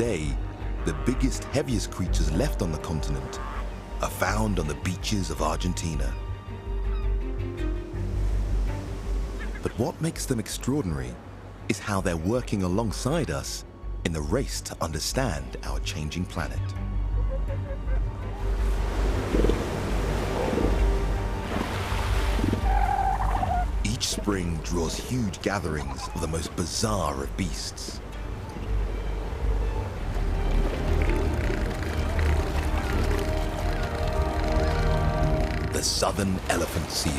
Today, the biggest, heaviest creatures left on the continent are found on the beaches of Argentina. But what makes them extraordinary is how they're working alongside us in the race to understand our changing planet. Each spring draws huge gatherings of the most bizarre of beasts. The southern elephant seal.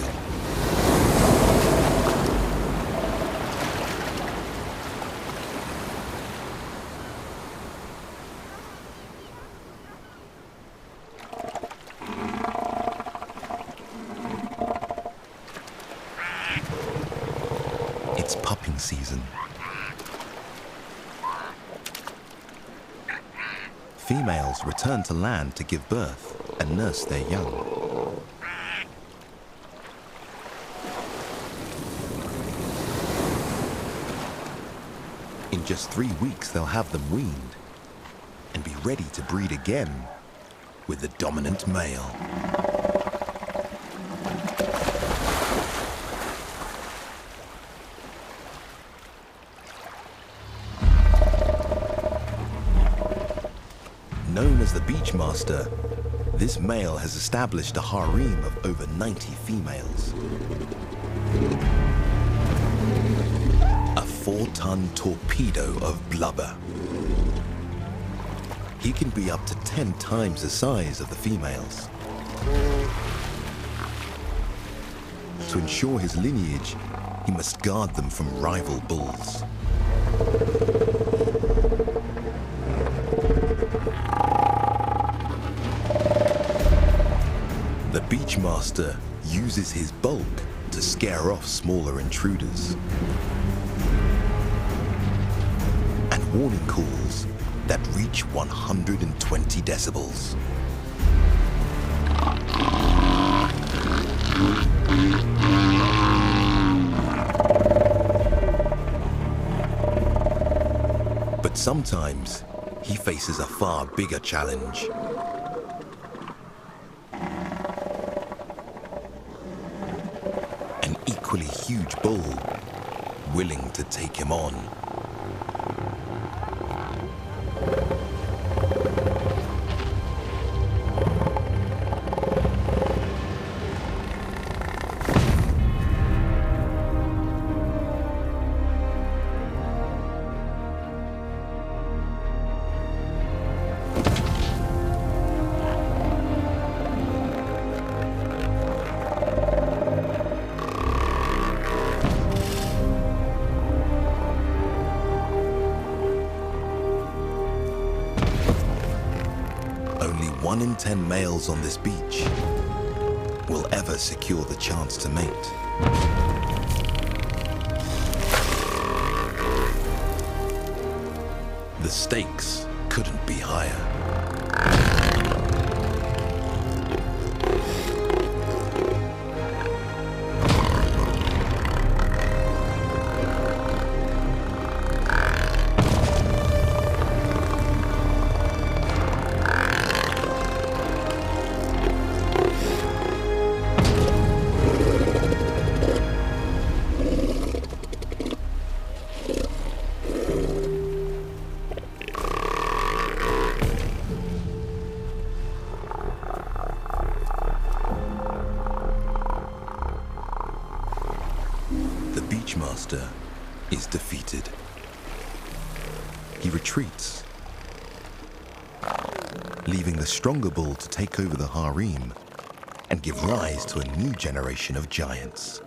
It's pupping season. Females return to land to give birth and nurse their young. In just 3 weeks, they'll have them weaned and be ready to breed again with the dominant male. Known as the beach master, this male has established a harem of over 90 females. A 4-ton torpedo of blubber. He can be up to 10 times the size of the females. To ensure his lineage, he must guard them from rival bulls. The beach master uses his bulk to scare off smaller intruders. And warning calls that reach 120 decibels. But sometimes he faces a far bigger challenge. An equally huge bull willing to take him on. Only 1 in 10 males on this beach will ever secure the chance to mate. The stakes couldn't be higher. The beach master is defeated. He retreats, leaving the stronger bull to take over the harem and give rise to a new generation of giants.